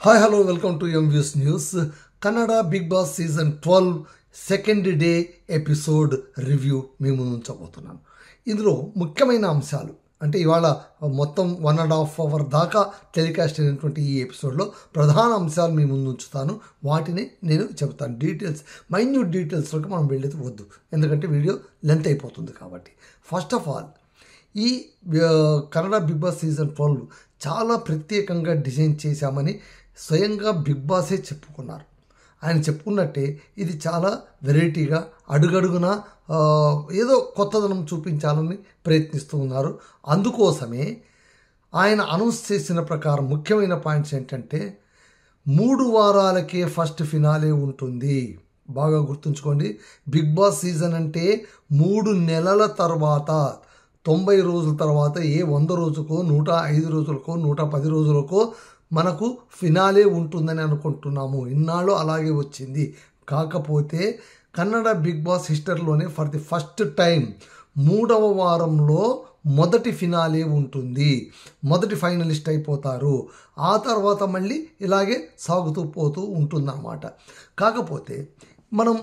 Hi hello welcome to M views news. Kannada big boss season 12 second day episode review మీ ముందు ఉంచబోతున్నాను. ఇందులో ముఖ్యమైన అంశాలు అంటే ఇవాళ మొత్తం 1.5 అవర్ దాకా టెలికాస్ట్ అయినటువంటి ఈ ఎపిసోడ్లో ప్రధాన అంశాలు మీ ముందు ఉంచుతాను. వాటిని నేను చెబుతాను. మైన్యూట్ డీటెయిల్స్లోకి మనం వెళ్ళేది వద్దు, ఎందుకంటే వీడియో లెంత్ అయిపోతుంది కాబట్టి. ఫస్ట్ ఆఫ్ ఆల్, ఈ కన్నడ బిగ్ బాస్ సీజన్ 12 చాలా ప్రత్యేకంగా డిజైన్ చేశామని స్వయంగా బిగ్ బాసే చెప్పుకున్నారు. ఆయన చెప్పుకున్నట్టే ఇది చాలా వెరైటీగా అడుగడుగున ఏదో కొత్తదనం చూపించాలని ప్రయత్నిస్తూ ఉన్నారు. అందుకోసమే ఆయన అనౌన్స్ చేసిన ప్రకారం ముఖ్యమైన పాయింట్స్ ఏంటంటే 3 వారాలకే ఫస్ట్ ఫినాలే ఉంటుంది. బాగా గుర్తుంచుకోండి, బిగ్ బాస్ సీజన్ అంటే 3 నెలల తర్వాత 90 రోజుల తర్వాత 100 రోజుకో 105 రోజులకో 110 రోజులకో మనకు ఫినాలే ఉంటుందని అనుకుంటున్నాము. ఇన్నాళ్ళు అలాగే వచ్చింది. కాకపోతే కన్నడ బిగ్ బాస్ హిస్టరీలోనే ఫర్ ది ఫస్ట్ టైం 3వ వారంలో మొదటి ఫినాలే ఉంటుంది. మొదటి ఫైనలిస్ట్ అయిపోతారు. ఆ తర్వాత మళ్ళీ ఇలాగే సాగుతూ పోతూ ఉంటుందన్నమాట. కాకపోతే మనం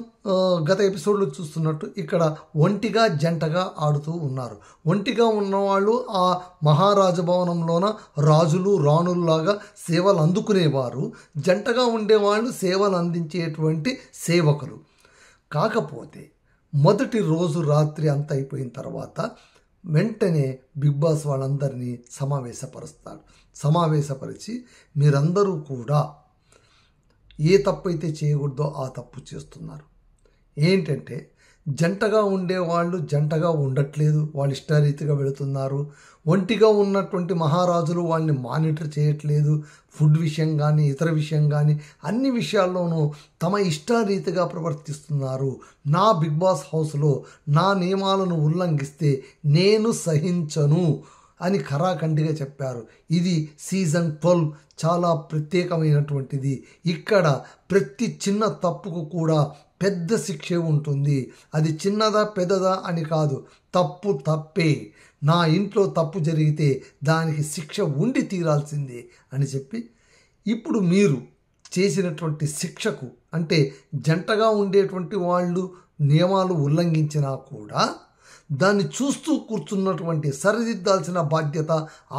గత ఎపిసోడ్లో చూస్తున్నట్టు ఇక్కడ ఒంటిగా జంటగా ఆడుతూ ఉన్నారు. ఒంటిగా ఉన్నవాళ్ళు ఆ మహారాజభవనంలోన రాజులు రాణుల్లాగా సేవలు అందుకునేవారు. జంటగా ఉండేవాళ్ళు సేవలు అందించేటువంటి సేవకులు. కాకపోతే మొదటి రోజు రాత్రి అంత అయిపోయిన తర్వాత వెంటనే బిగ్ బాస్ వాళ్ళందరినీ సమావేశపరిచి మీరందరూ కూడా ఏ తప్పు అయితే చేయకూడదో ఆ తప్పు చేస్తున్నారు. ఏంటంటే జంటగా ఉండేవాళ్ళు జంటగా ఉండట్లేదు, వాళ్ళు ఇష్టారీతిగా వెళుతున్నారు. ఒంటిగా ఉన్నటువంటి మహారాజులు వాళ్ళని మానిటర్ చేయట్లేదు. ఫుడ్ విషయం కానీ ఇతర విషయం కానీ అన్ని విషయాల్లోనూ తమ ఇష్టారీతిగా ప్రవర్తిస్తున్నారు. నా బిగ్ బాస్ హౌస్లో నా నియమాలను ఉల్లంఘిస్తే నేను సహించను అని ఖరాఖండిగా చెప్పారు. ఇది సీజన్ 12 చాలా ప్రత్యేకమైనటువంటిది. ఇక్కడ ప్రతి చిన్న తప్పుకు కూడా పెద్ద శిక్షే ఉంటుంది. అది చిన్నదా పెద్దదా అని కాదు, తప్పు తప్పే. నా ఇంట్లో తప్పు జరిగితే దానికి శిక్ష ఉండి తీరాల్సిందే అని చెప్పి, ఇప్పుడు మీరు చేసినటువంటి శిక్షకు అంటే జంటగా ఉండేటువంటి వాళ్ళు నియమాలు ఉల్లంఘించినా కూడా దాన్ని చూస్తూ కూర్చున్నటువంటి సరిదిద్దాల్సిన బాధ్యత,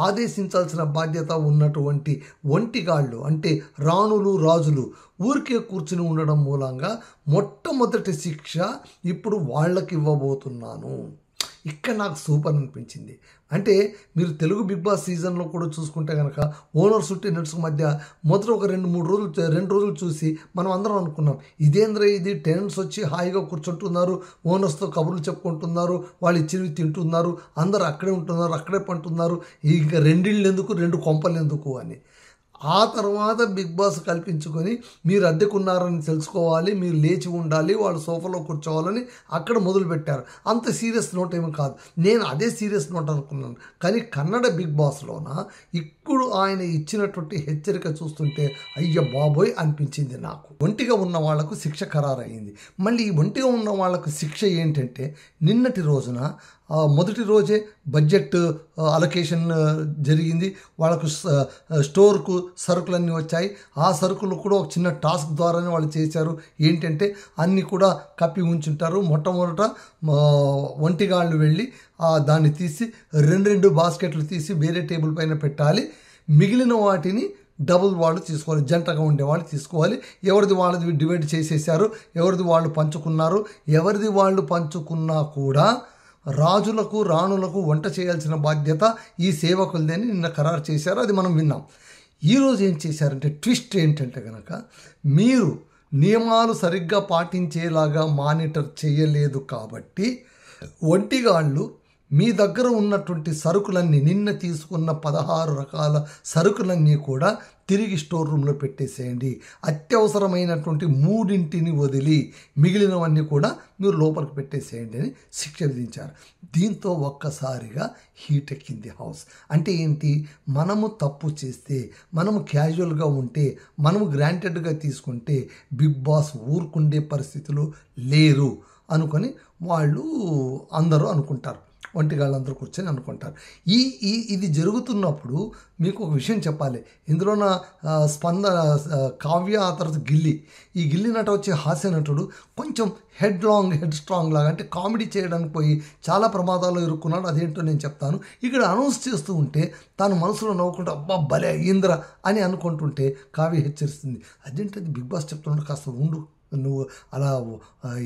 ఆదేశించాల్సిన బాధ్యత ఉన్నటువంటి ఒంటిగాళ్ళు అంటే రాణులు రాజులు ఊరికే కూర్చుని ఉండడం మూలంగా మొట్టమొదటి శిక్ష ఇప్పుడు వాళ్ళకి ఇవ్వబోతున్నాను. ఇక్కడ నాకు సూపర్ అనిపించింది. అంటే మీరు తెలుగు బిగ్ బాస్ సీజన్లో కూడా చూసుకుంటే కనుక ఓనర్స్ టెనెంట్స్ మధ్య మొదట ఒక 2 రోజులు చూసి మనం అందరం అనుకున్నాం, ఇదేంద్ర ఇది టెనెంట్స్ వచ్చి హాయిగా కూర్చుంటున్నారు, ఓనర్స్తో కబుర్లు చెప్పుకుంటున్నారు, వాళ్ళు ఇచ్చినవి తింటున్నారు, అందరూ అక్కడే ఉంటున్నారు, అక్కడే పంటున్నారు, ఇంకా 2 ఇళ్ళు ఎందుకు 2 కొంపలు ఎందుకు అని. ఆ తర్వాత బిగ్ బాస్ కల్పించుకొని మీరు అద్దెకున్నారని తెలుసుకోవాలి, మీరు లేచి ఉండాలి, వాళ్ళు సోఫాలో కూర్చోవాలని అక్కడ మొదలుపెట్టారు. అంత సీరియస్ నోట్ ఏమీ కాదు. నేను అదే సీరియస్ నోట్ అనుకున్నాను. కానీ కన్నడ బిగ్ బాస్లోన ఇప్పుడు ఆయన ఇచ్చినటువంటి హెచ్చరిక చూస్తుంటే అయ్య బాబోయ్ అనిపించింది నాకు. ఒంటిగా ఉన్న వాళ్లకు శిక్ష ఖరారయింది. మళ్ళీ ఈ ఒంటిగా ఉన్న వాళ్లకు శిక్ష ఏంటంటే నిన్నటి రోజున మొదటి రోజే బడ్జెట్ అలొకేషన్ జరిగింది. వాళ్ళకు స్టోర్కు సరుకులన్నీ వచ్చాయి. ఆ సరుకులు కూడా ఒక చిన్న టాస్క్ ద్వారానే వాళ్ళు చేశారు. ఏంటంటే అన్నీ కూడా కప్పి ఉంచుంటారు. మొట్టమొదట ఒంటిగాళ్ళు వెళ్ళి దాన్ని తీసి 2 బాస్కెట్లు తీసి వేరే టేబుల్ పైన పెట్టాలి. మిగిలిన వాటిని డబుల్ వాళ్ళు తీసుకోవాలి, జంటగా ఉండేవాళ్ళు తీసుకోవాలి. ఎవరిది వాళ్ళది డివైడ్ చేసేసారు, ఎవరిది వాళ్ళు పంచుకున్నారు. ఎవరిది వాళ్ళు పంచుకున్నా కూడా రాజులకు రాణులకు వంట చేయాల్సిన బాధ్యత ఈ సేవకులదని నిన్న ఖరారు చేశారు. అది మనం విన్నాం. ఈరోజు ఏం చేశారంటే ట్విస్ట్ ఏంటంటే కనుక మీరు నియమాలు సరిగ్గా పాటించేలాగా మానిటర్ చేయలేదు కాబట్టి ఒంటిగాళ్ళు మీ దగ్గర ఉన్నటువంటి సరుకులన్నీ నిన్న తీసుకున్న 16 రకాల సరుకులన్నీ కూడా తిరిగి స్టోర్ రూమ్లో పెట్టేసేయండి. అత్యవసరమైనటువంటి 3 వదిలి మిగిలినవన్నీ కూడా మీరు లోపలికి పెట్టేసేయండి అని శిక్ష విధించారు. దీంతో ఒక్కసారిగా హీట్ ఎక్కింది హౌస్. అంటే ఏంటి, మనము తప్పు చేస్తే, మనము క్యాజువల్గా ఉంటే, మనము గ్రాంటెడ్గా తీసుకుంటే బిగ్ బాస్ ఊరుకుండే పరిస్థితులు లేరు అనుకొని వాళ్ళు అందరూ అనుకుంటారు. ఒంటిగాళ్ళందరూ కూర్చొని అనుకుంటారు. ఇది జరుగుతున్నప్పుడు మీకు ఒక విషయం చెప్పాలి. ఇందులోన కావ్య, ఆ తర్వాత గిల్లి, ఈ గిల్లి నట వచ్చే హాస్య నటుడు కొంచెం హెడ్ స్ట్రాంగ్ లాగా, అంటే కామెడీ చేయడానికి పోయి చాలా ప్రమాదాల్లో ఇరుక్కున్నాడు. అదేంటో నేను చెప్తాను. ఇక్కడ అనౌన్స్ చేస్తూ ఉంటే తాను మనసులో నవ్వుకుంటూ అబ్బా భలే అయ్యిందిరా అని అనుకుంటుంటే కావ్య హెచ్చరిస్తుంది, అదేంటది బిగ్ బాస్ చెప్తున్నాడు, కాస్త ఉండు, నువ్వు అలా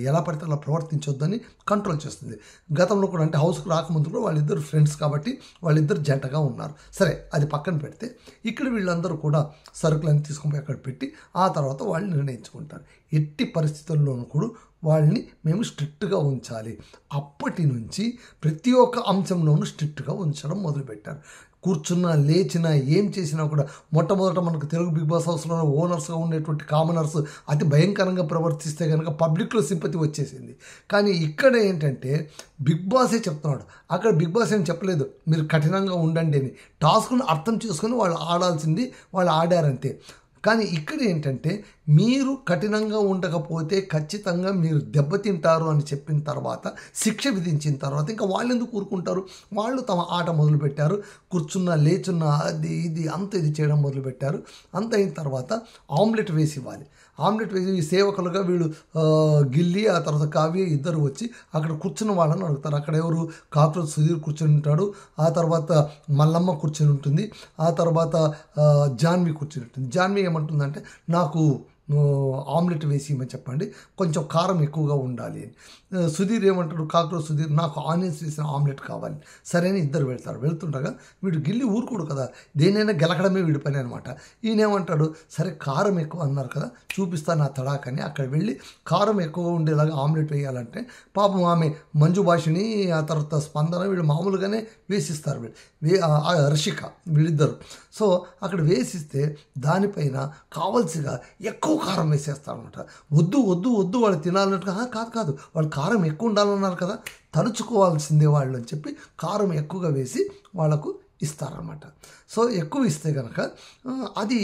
ఎలా పడితే అలా ప్రవర్తించొద్దని కంట్రోల్ చేస్తుంది. గతంలో కూడా అంటే హౌస్కి రాకముందు కూడా వాళ్ళిద్దరు ఫ్రెండ్స్ కాబట్టి వాళ్ళిద్దరు జంటగా ఉన్నారు. సరే, అది పక్కన పెడితే ఇక్కడ వీళ్ళందరూ కూడా సరుకులన్నీ తీసుకుని అక్కడ పెట్టి ఆ తర్వాత వాళ్ళు నిర్ణయించుకుంటారు. ఎట్టి పరిస్థితుల్లోనూ కూడా వాళ్ళని మేము స్ట్రిక్ట్గా ఉంచాలి. అప్పటి నుంచి ప్రతి ఒక్క అంశంలోనూ స్ట్రిక్ట్గా ఉంచడం మొదలుపెట్టారు. కూర్చున్నా లేచినా ఏం చేసినా కూడా మొట్టమొదట మనకు తెలుగు బిగ్ బాస్ హౌస్లో ఓనర్స్గా ఉండేటువంటి కామనర్స్ అతి భయంకరంగా ప్రవర్తిస్తే కనుక పబ్లిక్లో సింపతి వచ్చేసింది. కానీ ఇక్కడ ఏంటంటే బిగ్ బాసే చెప్తున్నాడు, అక్కడ బిగ్ బాస్ ఏం చెప్పలేదు మీరు కఠినంగా ఉండండి అని. టాస్క్ను అర్థం చేసుకొని వాళ్ళు ఆడాల్సింది వాళ్ళు ఆడారంతే. కానీ ఇక్కడ ఏంటంటే మీరు కఠినంగా ఉండకపోతే ఖచ్చితంగా మీరు దెబ్బతింటారు అని చెప్పిన తర్వాత, శిక్ష విధించిన తర్వాత ఇంకా వాళ్ళు ఎందుకు కూరుకుంటారు? వాళ్ళు తమ ఆట మొదలుపెట్టారు. కూర్చున్నా లేచున్నా అది ఇది అంత ఇది చేయడం మొదలుపెట్టారు. అంత అయిన తర్వాత ఆమ్లెట్ వేసి ఇవ్వాలి. ఆమ్లెట్ వేసి ఈ సేవకులుగా వీళ్ళు గిల్లి, ఆ తర్వాత కావ్య ఇద్దరు వచ్చి అక్కడ కూర్చున్న వాళ్ళని అడుగుతారు. అక్కడ ఎవరు? కాక్రోచ్ సుధీర్ కూర్చొని ఉంటాడు, ఆ తర్వాత మల్లమ్మ కూర్చొని ఉంటుంది, ఆ తర్వాత జాన్వి కూర్చొని ఉంటుంది. జాన్వి ఏమంటుందంటే నాకు ఆమ్లెట్ వేసి ఇవ్వమని చెప్పండి, కొంచెం కారం ఎక్కువగా ఉండాలి అని. సుధీర్ ఏమంటాడు, కాక్రోచ్ సుధీర్ నాకు ఆనియన్స్ వేసిన ఆమ్లెట్ కావాలి. సరే అని ఇద్దరు వెళ్తారు. వెళ్తుండగా వీడు గిల్లి ఊరుకోడు కదా, దేనైనా గెలకడమే వీడి పని అనమాట. ఈయనేమంటాడు, సరే కారం ఎక్కువ అన్నారు కదా చూపిస్తాను నా తడాకని అక్కడ వెళ్ళి కారం ఎక్కువగా ఉండేలాగా ఆమ్లెట్ వేయాలంటే పాపం ఆమె మంజు భాషిని, ఆ తర్వాత స్పందన వీళ్ళు మామూలుగానే వేసిస్తారు. రషిక వీళ్ళిద్దరు. సో అక్కడ వేసిస్తే దానిపైన కావలసిగా ఎక్కువ కారం వేసేస్తారనమాట. వద్దు వద్దు వద్దు వాళ్ళు తినాలన్నట్టుగా, కాదు వాళ్ళు కారం ఎక్కువ ఉండాలన్నారు కదా, తలుచుకోవాల్సిందే వాళ్ళు అని చెప్పి కారం ఎక్కువగా వేసి వాళ్ళకు ఇస్తారన్నమాట. సో ఎక్కువ ఇస్తే కనుక అది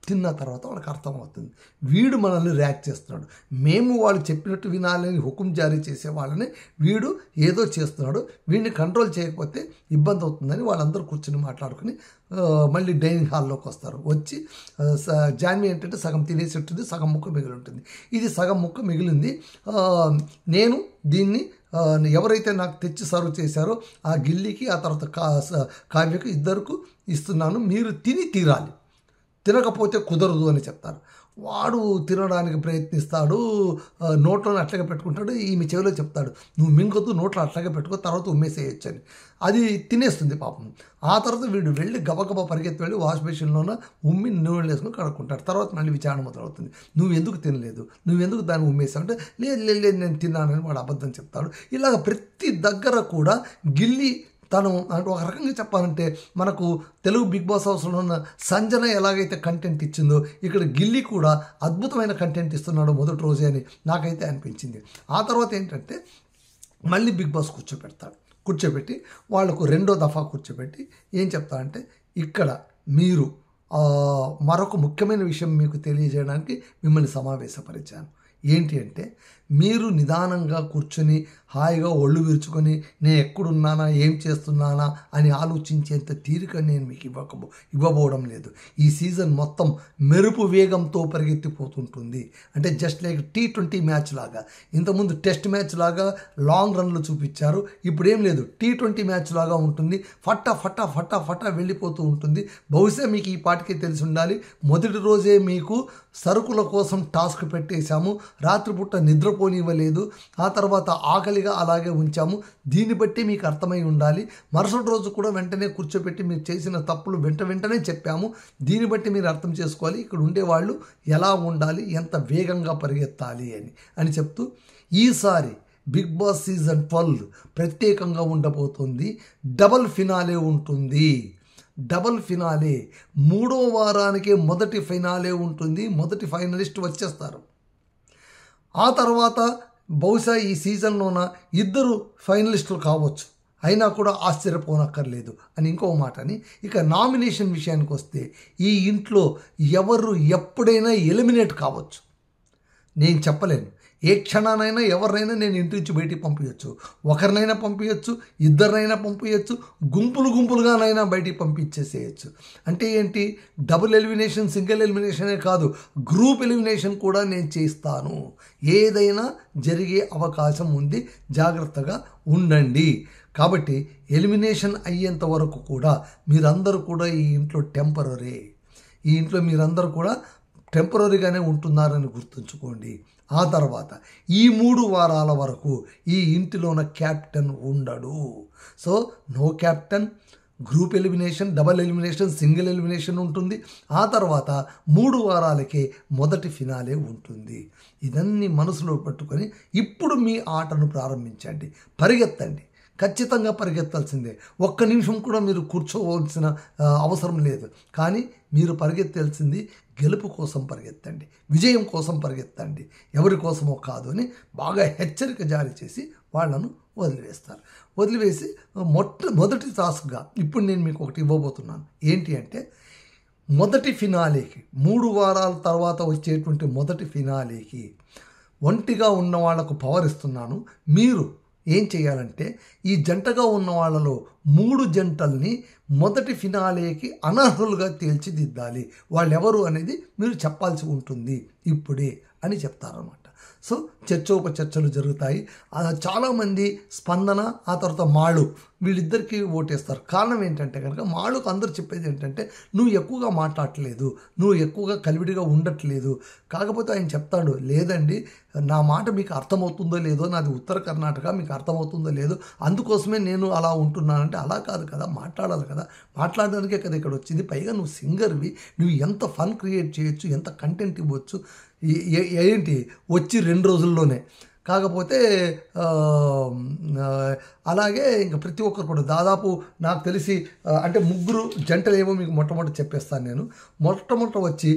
తిన్న తర్వాత వాళ్ళకి అర్థమవుతుంది, వీడు మనల్ని రియాక్ట్ చేస్తున్నాడు, మేము వాళ్ళు చెప్పినట్టు వినాలని హుకుం జారీ చేసే వాళ్ళని వీడు ఏదో చేస్తున్నాడు, వీడిని కంట్రోల్ చేయకపోతే ఇబ్బంది అవుతుందని వాళ్ళందరూ కూర్చొని మాట్లాడుకుని మళ్ళీ డైనింగ్ హాల్లోకి వస్తారు. వచ్చి జాన్వి ఏంటంటే సగం తినేసి ఉంటుంది, సగం ముక్క మిగిలి ఉంటుంది. ఇది సగం ముక్క మిగిలింది, నేను దీన్ని ఎవరైతే నాకు తెచ్చి సర్వ్ చేశారో ఆ గిల్లికి, ఆ తర్వాత కావ్యకు ఇద్దరికి ఇస్తున్నాను, మీరు తిని తీరాలి, తినకపోతే కుదరదు అని చెప్తారు. వాడు తినడానికి ప్రయత్నిస్తాడు, నోట్లోనే అట్లాగే పెట్టుకుంటాడు. ఈమె చెవిలో చెప్తాడు, నువ్వు మింగొద్దు, నోట్లో అట్లాగే పెట్టుకో, తర్వాత ఉమ్మేసేయచ్చు అని. అది తినేస్తుంది పాపం. ఆ తర్వాత వీడు వెళ్ళి గబగబా పరిగెత్తి వెళ్ళి వాష్ బేసిన్లోన ఉమ్మి నూనె వేసుకొని కడుక్కుంటాడు. తర్వాత మళ్ళీ విచారణ మొదలవుతుంది, నువ్వు ఎందుకు తినలేదు, నువ్వెందుకు దాన్ని ఉమ్మేసావు అంటే లేదు నేను తిన్నానని వాడు అబద్ధం చెప్తాడు. ఇలాగ ప్రతి దగ్గర కూడా గిల్లి తను అంటే ఒక రకంగా చెప్పాలంటే మనకు తెలుగు బిగ్ బాస్ హౌస్లో ఉన్న సంజన ఎలాగైతే కంటెంట్ ఇచ్చిందో ఇక్కడ గిల్లి కూడా అద్భుతమైన కంటెంట్ ఇస్తున్నాడు మొదటి రోజే అని నాకైతే అనిపించింది. ఆ తర్వాత ఏంటంటే మళ్ళీ బిగ్ బాస్ కూర్చోబెట్టి వాళ్లకు రెండో దఫా కూర్చోబెట్టి ఏం చెప్తారంటే, ఇక్కడ మీరు మరొక ముఖ్యమైన విషయం మీకు తెలియజేయడానికి మిమ్మల్ని సమావేశపరిచాను. ఏంటి అంటే, మీరు నిదానంగా కూర్చొని హాయిగా ఒళ్ళు విరుచుకొని నేను ఎక్కడున్నానా ఏం చేస్తున్నానా అని ఆలోచించేంత తీరిక నేను మీకు ఇవ్వబోవడం లేదు. ఈ సీజన్ మొత్తం మెరుపు వేగంతో పరిగెత్తిపోతుంటుంది. అంటే జస్ట్ లైక్ T20 మ్యాచ్ లాగా. ఇంతకుముందు టెస్ట్ మ్యాచ్ లాగా లాంగ్ రన్లు చూపించారు, ఇప్పుడు ఏం లేదు, T20 మ్యాచ్ లాగా ఉంటుంది. ఫటా ఫటా ఫటా ఫటా వెళ్ళిపోతూ ఉంటుంది. బహుశా మీకు ఈ పాటికే తెలిసి ఉండాలి, మొదటి రోజే మీకు సరుకుల కోసం టాస్క్ పెట్టేశాము, రాత్రిపూట నిద్రపోనివ్వలేదు, ఆ తర్వాత ఆకలిగా అలాగే ఉంచాము. దీన్ని బట్టి మీకు అర్థమై ఉండాలి. మరుసటి రోజు కూడా వెంటనే కూర్చోబెట్టి మీరు చేసిన తప్పులు వెంటనే చెప్పాము. దీన్ని బట్టి మీరు అర్థం చేసుకోవాలి ఇక్కడ ఉండేవాళ్ళు ఎలా ఉండాలి, ఎంత వేగంగా పరిగెత్తాలి అని చెప్తూ, ఈసారి బిగ్ బాస్ సీజన్ 12 ప్రత్యేకంగా ఉండబోతుంది. డబల్ ఫినాలే ఉంటుంది. డబల్ ఫినాలే, 3వ వారానికే మొదటి ఫినాలే ఉంటుంది. మొదటి ఫైనలిస్ట్ వచ్చేస్తారు. ఆ తర్వాత బహుశా ఈ సీజన్లోన 2 ఫైనలిస్టులు కావచ్చు, అయినా కూడా ఆశ్చర్యపోనక్కర్లేదు అని ఇంకో మాట అని. ఇక నామినేషన్ విషయానికి వస్తే ఈ ఇంట్లో ఎవరు ఎప్పుడైనా ఎలిమినేట్ కావచ్చు, నేను చెప్పలేను. ఏ క్షణానైనా ఎవరినైనా నేను ఇంటి నుంచి బయటికి పంపించవచ్చు. ఒకరినైనా పంపించవచ్చు, ఇద్దరినైనా పంపించవచ్చు, గుంపులుగానైనా బయటికి పంపించేసేయచ్చు. అంటే ఏంటి, డబుల్ ఎలిమినేషన్, సింగిల్ ఎలిమినేషనే కాదు, గ్రూప్ ఎలిమినేషన్ కూడా నేను చేస్తాను. ఏదైనా జరిగే అవకాశం ఉంది, జాగ్రత్తగా ఉండండి. కాబట్టి ఎలిమినేషన్ అయ్యేంత వరకు కూడా మీరందరూ కూడా ఈ ఇంట్లో టెంపరరీ, ఈ ఇంట్లో మీరందరూ కూడా టెంపరరీగానే ఉంటున్నారని గుర్తుంచుకోండి. ఆ తర్వాత ఈ 3 వారాల వరకు ఈ ఇంటిలోన క్యాప్టెన్ ఉండడు. So no captain, group elimination, double elimination, single elimination ఉంటుంది. ఆ తర్వాత 3 వారాలకే మొదటి ఫినాలే ఉంటుంది. ఇదన్నీ మనసులో పెట్టుకొని ఇప్పుడు మీ ఆటను ప్రారంభించండి. పరిగెత్తండి, ఖచ్చితంగా పరిగెత్తాల్సిందే. ఒక్క నిమిషం కూడా మీరు కూర్చోవలసిన అవసరం లేదు. కానీ మీరు పరిగెత్తాల్సింది గెలుపు కోసం పరిగెత్తండి, విజయం కోసం పరిగెత్తండి, ఎవరి కోసమో కాదు అని బాగా హెచ్చరిక జారీ చేసి వాళ్ళను వదిలివేస్తారు. వదిలివేసి మొదటి టాస్క్గా ఇప్పుడు నేను మీకు ఒకటి ఇవ్వబోతున్నాను. ఏంటి అంటే, మొదటి ఫినాలేకి 3 వారాల తర్వాత వచ్చేటువంటి మొదటి ఫినాలేకి ఒంటిగా ఉన్న వాళ్లకు పవర్ ఇస్తున్నాను. మీరు ఏం చేయాలంటే, ఈ జంటగా ఉన్న వాళ్ళలో 3 జంటల్ని మొదటి ఫినాలేకి అనర్హులుగా తీర్చిదిద్దాలి. వాళ్ళెవరు అనేది మీరు చెప్పాల్సి ఉంటుంది ఇప్పుడే అని చెప్తారన్నమాట. సో చర్చోపచర్చలు జరుగుతాయి. చాలామంది స్పందన, ఆ తర్వాత మాళు, వీళ్ళిద్దరికీ ఓటేస్తారు. కారణం ఏంటంటే కనుక, మాళుకు అందరూ చెప్పేది ఏంటంటే, నువ్వు ఎక్కువగా మాట్లాడట్లేదు, నువ్వు ఎక్కువగా కలివిడిగా ఉండట్లేదు. కాకపోతే ఆయన చెప్తాడు, లేదండి నా మాట మీకు అర్థమవుతుందో లేదో, నాది ఉత్తర కర్ణాటక, మీకు అర్థమవుతుందో లేదో, అందుకోసమే నేను అలా ఉంటున్నానంటే, అలా కాదు కదా, మాట్లాడాలి కదా, మాట్లాడడానికే కదా ఇక్కడ వచ్చింది. పైగా నువ్వు సింగర్వి, నువ్వు ఎంత ఫన్ క్రియేట్ చేయొచ్చు, ఎంత కంటెంట్ ఇవ్వచ్చు, ఏంటి వచ్చి 2 రోజుల్లోనే. కాకపోతే అలాగే ఇంకా ప్రతి ఒక్కరు కూడా దాదాపు నాకు తెలిసి అంటే 3 జంటలు ఏమో మీకు మొట్టమొదటి చెప్పేస్తాను నేను. మొట్టమొదట వచ్చి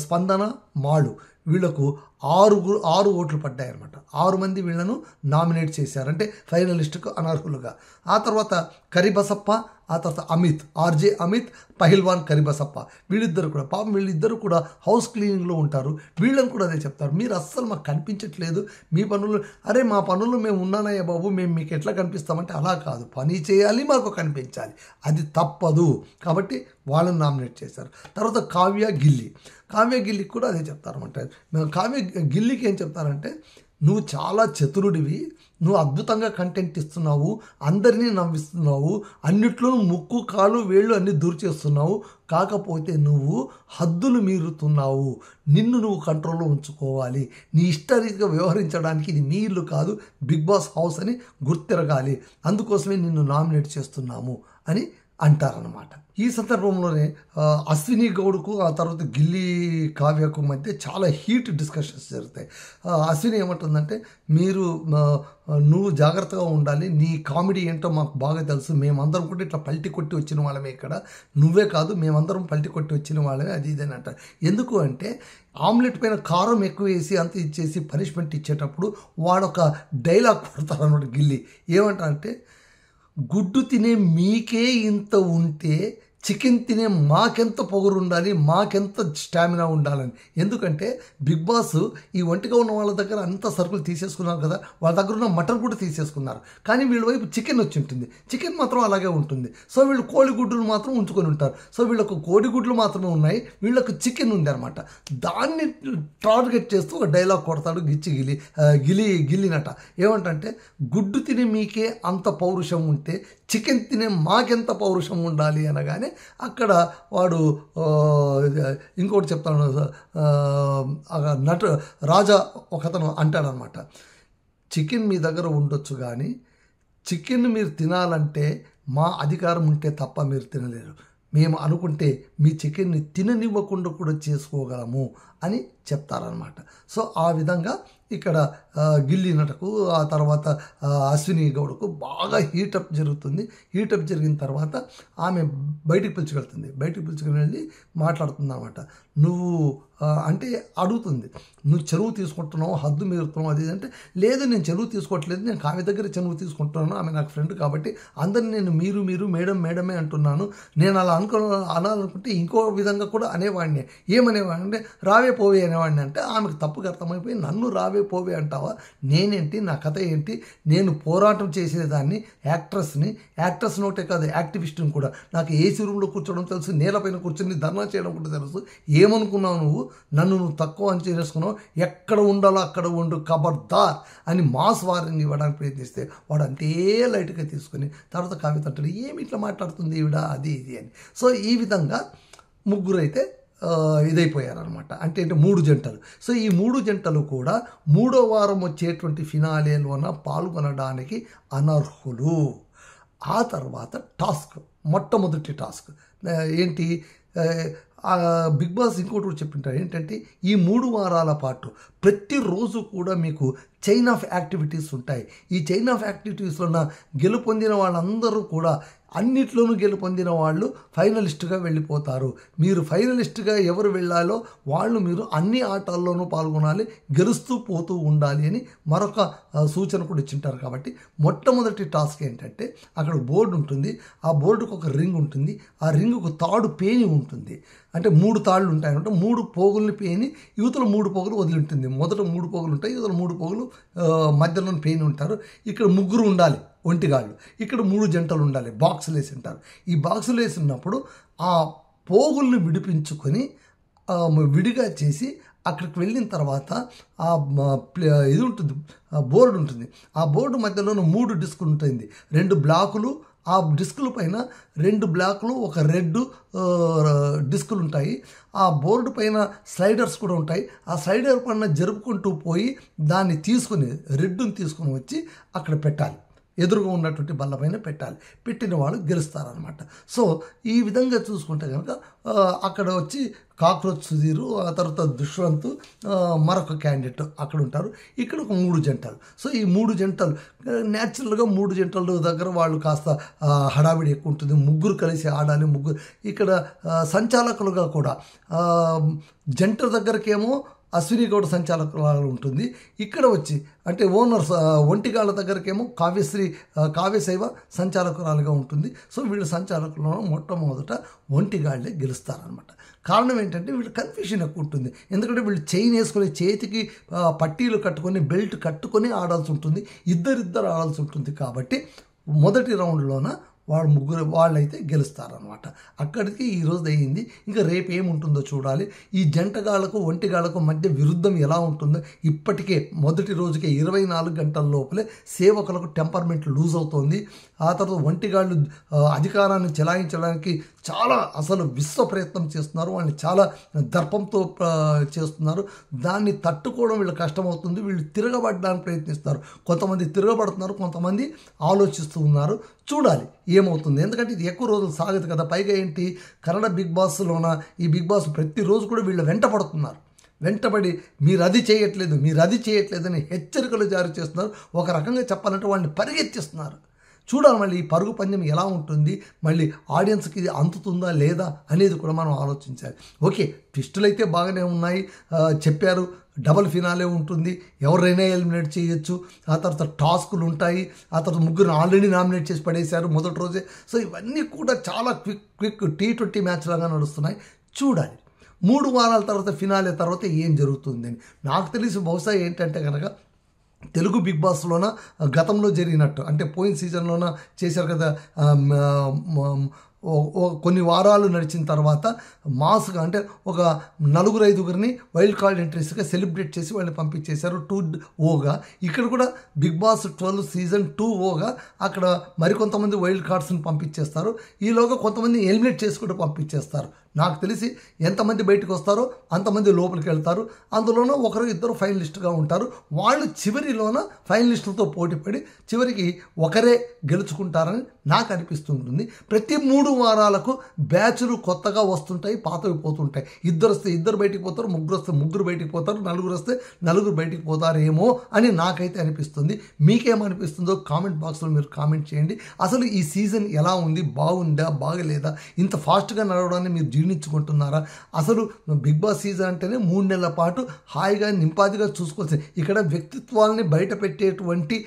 స్పందన, మాళు, వీళ్లకు 6 ఓట్లు పడ్డాయన్నమాట. 6 మంది వీళ్లను నామినేట్ చేశారు, అంటే ఫైనలిస్టుకు అనర్హులుగా. ఆ తర్వాత కరిబసప్ప, ఆ తర్వాత అమిత్, ఆర్జే అమిత్, పహిల్వాన్ కరిబసప్ప, వీళ్ళిద్దరు కూడా పాపం, వీళ్ళిద్దరు కూడా హౌస్ క్లీనింగ్లో ఉంటారు. వీళ్ళని కూడా అదే చెప్తారు, మీరు అస్సలు మాకు కనిపించట్లేదు, మీ పనులు, అరే మా పనుల్లో మేము ఉన్నానయ్యా బాబు, మేము మీకు ఎట్లా కనిపిస్తామంటే, అలా కాదు, పని చేయాలి, మాకు కనిపించాలి, అది తప్పదు. కాబట్టి వాళ్ళని నామినేట్ చేశారు. తర్వాత కావ్య గిల్లికి కూడా అదే చెప్తారన్నమాట. కావ్య గిల్లికి ఏం చెప్తారంటే, నువ్వు చాలా చతురుడివి, నువ్వు అద్భుతంగా కంటెంట్ ఇస్తున్నావు, అందరినీ నవ్విస్తున్నావు, అన్నిట్లోనూ ముక్కు, కాలు, వేళ్ళు అన్నీ దూరు చేస్తున్నావు. కాకపోతే నువ్వు హద్దులు మీరుతున్నావు, నిన్ను నువ్వు కంట్రోల్లో ఉంచుకోవాలి, నీ ఇష్టరీతిగా వ్యవహరించడానికి ఇది మీ ఇల్లు కాదు, బిగ్ బాస్ హౌస్ అని గుర్తిరగాలి, అందుకోసమే నిన్ను నామినేట్ చేస్తున్నాము అని అంటారన్నమాట. ఈ సందర్భంలోనే అశ్విని గౌడ్కు, ఆ తర్వాత గిల్లి కావ్యకు మధ్య చాలా హీట్ డిస్కషన్స్ జరుగుతాయి. అశ్విని ఏమంటుందంటే, నువ్వు జాగ్రత్తగా ఉండాలి, నీ కామెడీ ఏంటో మాకు బాగా తెలుసు, మేమందరం కూడా ఇట్లా పల్టి కొట్టి వచ్చిన వాళ్ళమే, ఇక్కడ నువ్వే కాదు మేమందరం పల్టి కొట్టి వచ్చిన వాళ్ళమే, అది ఇదని అంటారు. ఎందుకు అంటే, ఆమ్లెట్ పైన కారం ఎక్కువ వేసి అంత ఇచ్చేసి పనిష్మెంట్ ఇచ్చేటప్పుడు వాడొక డైలాగ్ కొడతారన్నమాట గిల్లి. ఏమంటారంటే, గుడ్డు తినే మీకే ఇంత ఉంటే చికెన్ తినే మాకెంత పొగరు ఉండాలి, మాకెంత స్టామినా ఉండాలని. ఎందుకంటే బిగ్ బాస్ ఈ ఒంటిగా ఉన్న వాళ్ళ దగ్గర అంత సరుకులు తీసేసుకున్నారు కదా, వాళ్ళ దగ్గర ఉన్న మటన్ కూడా తీసేసుకున్నారు. కానీ వీళ్ళ వైపు చికెన్ వచ్చి ఉంటుంది, చికెన్ మాత్రం అలాగే ఉంటుంది. సో వీళ్ళు కోడిగుడ్లు మాత్రం ఉంచుకొని ఉంటారు. సో వీళ్ళకు కోడిగుడ్లు మాత్రమే ఉన్నాయి, వీళ్ళకు చికెన్ ఉంది అనమాట. దాన్ని టార్గెట్ చేస్తూ ఒక డైలాగ్ కొడతాడు గిల్లినట. ఏమంటే, గుడ్డు తినే మీకే అంత పౌరుషం ఉంటే చికెన్ తినే మాకెంత పౌరుషం ఉండాలి అనగానే అక్కడ వాడు ఇంకోటి చెప్తాను, రాజా ఒకతను అంటాడనమాట, చికెన్ మీ దగ్గర ఉండొచ్చు కానీ చికెన్ మీరు తినాలంటే మా అధికారం ఉంటే తప్ప మీరు తినలేరు, మేము అనుకుంటే మీ చికెన్ని తిననివ్వకుండా కూడా చేసుకోగలము అని చెప్తారనమాట. సో ఆ విధంగా ఇక్కడ గిల్లి నటకు, ఆ తర్వాత అశ్విని గౌడ్కు బాగా హీటప్ జరుగుతుంది. హీటప్ జరిగిన తర్వాత ఆమె బయటికి పిలుచుకుని వెళ్ళి మాట్లాడుతుంది అనమాట. నువ్వు అంటే అడుగుతుంది, నువ్వు చెరువు తీసుకుంటున్నావు, హద్దు మీరుతున్నావు, అది అంటే, లేదు నేను చెరువు తీసుకోవట్లేదు, నేను ఆమె దగ్గర చెరువు తీసుకుంటున్నాను, ఆమె నాకు ఫ్రెండ్ కాబట్టి అందరిని నేను మీరు మేడమే అంటున్నాను, నేను అలా అనాలనుకుంటే ఇంకో విధంగా కూడా అనేవాడిని. ఏమనేవాడిని అంటే, రావే పోవే అని అనేవాడిని అంటే ఆమెకు తప్పుగా అర్థమైపోయి నన్ను రావే పోవే అంటావా, నేనేంటి, నా కథ ఏంటి, నేను పోరాటం చేసేదాన్ని, యాక్ట్రెస్ నోటే కాదు యాక్టివిస్ట్ని కూడా, నాకు ఏసీ రూమ్లో కూర్చోవడం తెలుసు, నేలపైన కూర్చొని ధర్నా చేయడం కూడా తెలుసు, ఏమనుకున్నావు నువ్వు తక్కువ అని చేసుకున్నావు, ఎక్కడ ఉండాలో అక్కడ ఉండు ఖబర్దార్ అని మాస్ వార్నింగ్ ఇవ్వడానికి ప్రయత్నిస్తే వాడు అంతే లైట్గా తీసుకుని తర్వాత కవిత అంటాడు ఏమి ఇట్లా మాట్లాడుతుంది ఈవిడ అది ఇది అని. సో ఈ విధంగా ముగ్గురు అయితే ఇదైపోయారనమాట. అంటే 3 జంటలు. సో ఈ 3 జంటలు కూడా 3వ వారం వచ్చేటువంటి ఫినాలేలోన పాల్గొనడానికి అనర్హులు. ఆ తర్వాత మొట్టమొదటి టాస్క్ ఏంటి, బిగ్ బాస్ ఇంకోటి కూడా చెప్పింటారు ఏంటంటే ఈ 3 వారాల పాటు ప్రతిరోజు కూడా మీకు చైన్ ఆఫ్ యాక్టివిటీస్ ఉంటాయి. ఈ చైన్ ఆఫ్ యాక్టివిటీస్లో గెలుపొందిన వాళ్ళందరూ కూడా అన్నిట్లోనూ గెలుపొందిన వాళ్ళు ఫైనలిస్ట్గా వెళ్ళిపోతారు. మీరు ఫైనలిస్ట్గా ఎవరు వెళ్ళాలో మీరు అన్ని ఆటల్లోనూ పాల్గొనాలి, గెలుస్తూ పోతూ ఉండాలి అని మరొక సూచన కూడా ఇచ్చింటారు. కాబట్టి మొట్టమొదటి టాస్క్ ఏంటంటే అక్కడ బోర్డు ఉంటుంది, ఆ బోర్డుకు ఒక రింగ్ ఉంటుంది, ఆ రింగుకు తాడు పేని ఉంటుంది. అంటే 3 తాళ్ళు ఉంటాయన్నమాట. 3 పోగుల్ని పేని యువతల 3 పోగులు వదిలి ఉంటుంది. మొదట 3 పోగులు ఉంటాయి, యువతల 3 పోగులు మధ్యలో పేని ఉంటారు. ఇక్కడ 3 ఉండాలి ఒంటిగాళ్ళు, ఇక్కడ 3 జంటలు ఉండాలి, బాక్సులు వేసి ఉంటారు. ఈ బాక్సులు వేసినప్పుడు ఆ పోగుల్ని విడిపించుకొని విడిగా చేసి అక్కడికి వెళ్ళిన తర్వాత ఇది ఉంటుంది, బోర్డు ఉంటుంది. ఆ బోర్డు మధ్యలో 3 డిస్కులు ఉంటుంది, 2 బ్లాకులు. ఆ డిస్కుల పైన 2 బ్లాకులు, ఒక రెడ్ డిస్కులు ఉంటాయి. ఆ బోర్డు పైన స్లైడర్స్ కూడా ఉంటాయి. ఆ స్లైడర్ పైన జరుపుకుంటూ పోయి దాన్ని రెడ్డుని తీసుకుని వచ్చి అక్కడ పెట్టాలి, ఎదురుగా ఉన్నటువంటి బల్లపైన పెట్టాలి. పెట్టిన వాళ్ళు గెలుస్తారనమాట. సో ఈ విధంగా చూసుకుంటే కనుక అక్కడ వచ్చి కాక్రోచ్ సుధీరు, ఆ తర్వాత దుష్వంత్, మరొక క్యాండిడేట్ అక్కడ ఉంటారు. ఇక్కడ ఒక 3 జంటలు. సో ఈ 3 జంటలు న్యాచురల్గా 3 జంటల దగ్గర వాళ్ళు కాస్త హడావిడి ఎక్కువ ఉంటుంది, 3 కలిసి ఆడాలి. ఇక్కడ సంచాలకులుగా కూడా జంట దగ్గరకేమో అశ్విని గౌడ్ సంచాలకురాలు ఉంటుంది. ఇక్కడ వచ్చి అంటే ఓనర్స్ ఒంటిగాళ్ళ దగ్గరకేమో కావ్యశైవ సంచాలకురాలుగా ఉంటుంది. సో వీళ్ళు సంచాలకులను మొట్టమొదట ఒంటిగాళ్ళే గెలుస్తారనమాట. కారణం ఏంటంటే వీళ్ళు కన్ఫ్యూషన్ ఎక్కువ ఉంటుంది. ఎందుకంటే వీళ్ళు చైన్ వేసుకొని చేతికి పట్టీలు కట్టుకొని బెల్ట్ కట్టుకొని ఆడాల్సి ఉంటుంది, ఇద్దరు ఆడాల్సి ఉంటుంది. కాబట్టి మొదటి రౌండ్లోన వాళ్ళైతే గెలుస్తారనమాట. అక్కడికి ఈరోజు అయ్యింది. ఇంకా రేపు ఏముంటుందో చూడాలి. ఈ జంటగాళ్లకు ఒంటిగాళ్లకు మధ్య విరుద్ధం ఎలా ఉంటుందో ఇప్పటికే మొదటి రోజుకే 24 గంటల లోపలే సేవకులకు టెంపర్మెంట్ లూజ్ అవుతోంది. ఆ తర్వాత ఒంటిగాళ్ళు అధికారాన్ని చెలాయించడానికి చాలా విశ్వ ప్రయత్నం చేస్తున్నారు, వాళ్ళని చాలా దర్పంతో చేస్తున్నారు. దాన్ని తట్టుకోవడం వీళ్ళు కష్టమవుతుంది. వీళ్ళు తిరగబడడానికి ప్రయత్నిస్తారు. కొంతమంది తిరగబడుతున్నారు, కొంతమంది ఆలోచిస్తూ ఉన్నారు. చూడాలి ఏమవుతుంది. ఎందుకంటే ఇది ఎక్కువ రోజులు సాగదు కదా. పైగా ఏంటి, కన్నడ బిగ్ బాస్లోన ఈ బిగ్ బాస్ ప్రతిరోజు కూడా వీళ్ళు వెంటబడి మీరు అది చేయట్లేదు అని హెచ్చరికలు జారీ చేస్తున్నారు. ఒక రకంగా చెప్పాలంటే వాళ్ళని పరిగెత్తిస్తున్నారు. చూడాలి మళ్ళీ ఈ పరుగు పందెం ఎలా ఉంటుంది, మళ్ళీ ఆడియన్స్కి ఇది అందుతుందా లేదా అనేది కూడా మనం ఆలోచించాలి. ఓకే, ట్విస్టులు అయితే బాగానే ఉన్నాయి, చెప్పారు. డబుల్ ఫినాలే ఉంటుంది, ఎవరైనా ఎలిమినేట్ చేయొచ్చు. ఆ తర్వాత టాస్కులు ఉంటాయి. ఆ తర్వాత 3 ఆల్రెడీ నామినేట్ చేసి పడేశారు మొదటి రోజే. సో ఇవన్నీ కూడా చాలా క్విక్ T20 మ్యాచ్ లాగా నడుస్తున్నాయి. చూడాలి 3 వారాల తర్వాత ఫినాలే తర్వాత ఏం జరుగుతుందని. నాకు తెలిసి బహుశా ఏంటంటే కనుక తెలుగు బిగ్ బాస్లోన గతంలో జరిగినట్టు, అంటే పోయిన సీజన్లోన చేశారు కదా, కొన్ని వారాలు నడిచిన తర్వాత మాస్గా అంటే ఒక 4-5 వైల్డ్ కార్డ్ ఎంట్రీస్గా సెలబ్రేట్ చేసి వాళ్ళని పంపించేశారు 2-0గా. ఇక్కడ కూడా బిగ్ బాస్ 12 సీజన్ 2-0గా అక్కడ మరికొంతమంది వైల్డ్ కార్డ్స్ని పంపించేస్తారు. ఈలోగా కొంతమంది ఎలిమినేట్ చేసి కూడా పంపించేస్తారు. నాకు తెలిసి ఎంతమంది బయటకు వస్తారో అంతమంది లోపలికి వెళ్తారు. అందులోనూ 1-2 ఫైనలిస్టుగా ఉంటారు. వాళ్ళు చివరిలోన ఫైనలిస్టులతో పోటీపడి చివరికి ఒకరే గెలుచుకుంటారని నాకు అనిపిస్తుంటుంది. ప్రతి 3 వారాలకు బ్యాచ్లు కొత్తగా వస్తుంటాయి, పాతవి పోతుంటాయి. 2 వస్తే 2 బయటికి పోతారు, 3 వస్తే 3 బయటికి పోతారు, 4 వస్తే 4 బయటికి పోతారేమో అని నాకైతే అనిపిస్తుంది. మీకేమనిపిస్తుందో కామెంట్ బాక్స్లో మీరు కామెంట్ చేయండి. అసలు ఈ సీజన్ ఎలా ఉంది, బాగుందా బాగలేదా, ఇంత ఫాస్ట్గా నడవడాన్ని మీరు జీర్ణించుకుంటున్నారా? అసలు బిగ్ బాస్ సీజన్ అంటేనే 3 నెలల పాటు హాయిగా నింపాదిగా చూసుకోవాల్సింది. ఇక్కడ వ్యక్తిత్వాలని బయట పెట్టేటువంటి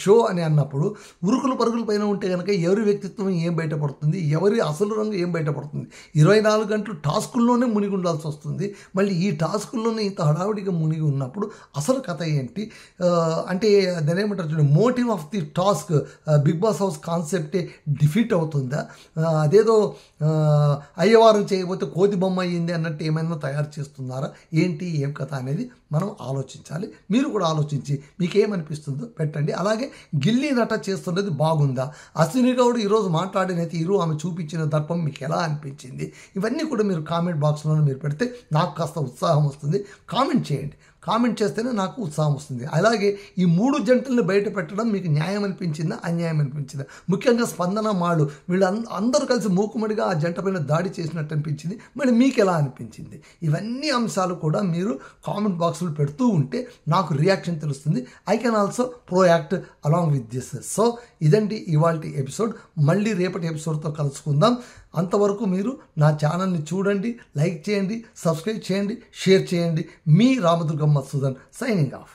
షో అని అన్నప్పుడు ఉరుకులు పరుగుల పైన ఉంటే కనుక ఎవరి వ్యక్తిత్వం ఏం బయటపడుతుంది, ఎవరి అసలు రంగు ఏం బయటపడుతుంది? 24 గంటలు టాస్కుల్లోనే మునిగి ఉండాల్సి వస్తుంది. మళ్ళీ ఈ టాస్కుల్లోనే ఇంత హడావుడిగా మునిగి ఉన్నప్పుడు అసలు కథ ఏంటి అంటే దాని ఏమంటారు చూడండి, motive of the task big boss house కాన్సెప్టే డిఫీట్ అవుతుందా, అదేదో అయ్యవారం చేయకపోతే కోతి బొమ్మ అయ్యింది అన్నట్టు ఏమైనా తయారు చేస్తున్నారా, ఏంటి ఏం కథ అనేది మనం ఆలోచించాలి. మీరు కూడా ఆలోచించి మీకేమనిపిస్తుందో పెట్టండి. అలాగే గిల్లీ నట చేస్తున్నది బాగుందా, అశ్విని గౌడ్ ఈరోజు మాట్లాడిన తీరు, ఆమె చూపించిన దర్పం మీకు ఎలా అనిపించింది, ఇవన్నీ కూడా మీరు కామెంట్ బాక్స్లో మీరు పెడితే నాకు కాస్త ఉత్సాహం వస్తుంది. కామెంట్ చేయండి, కామెంట్ చేస్తేనే నాకు ఉత్సాహం వస్తుంది. అలాగే ఈ 3 జంటలను బయట పెట్టడం మీకు న్యాయం అనిపించిందా, అన్యాయం అనిపించిందా? ముఖ్యంగా స్పందన మాళ్ళు వీళ్ళు అందరూ కలిసి మూకుమ్మడిగా ఆ జంట పైన దాడి చేసినట్టు అనిపించింది. మరి మీకు ఎలా అనిపించింది? ఇవన్నీ అంశాలు కూడా మీరు కామెంట్ బాక్స్లో పెడుతూ ఉంటే నాకు రియాక్షన్ తెలుస్తుంది. I can also proact along with this. So ఇదండి ఇవాల్టి ఎపిసోడ్. మళ్ళీ రేపటి ఎపిసోడ్తో కలుసుకుందాం. అంతవరకు మీరు నా ఛానల్ని చూడండి, లైక్ చేయండి, సబ్స్క్రైబ్ చేయండి, షేర్ చేయండి. మీ రామదుర్గం మధుసూదన్ సైనింగ్ ఆఫ్.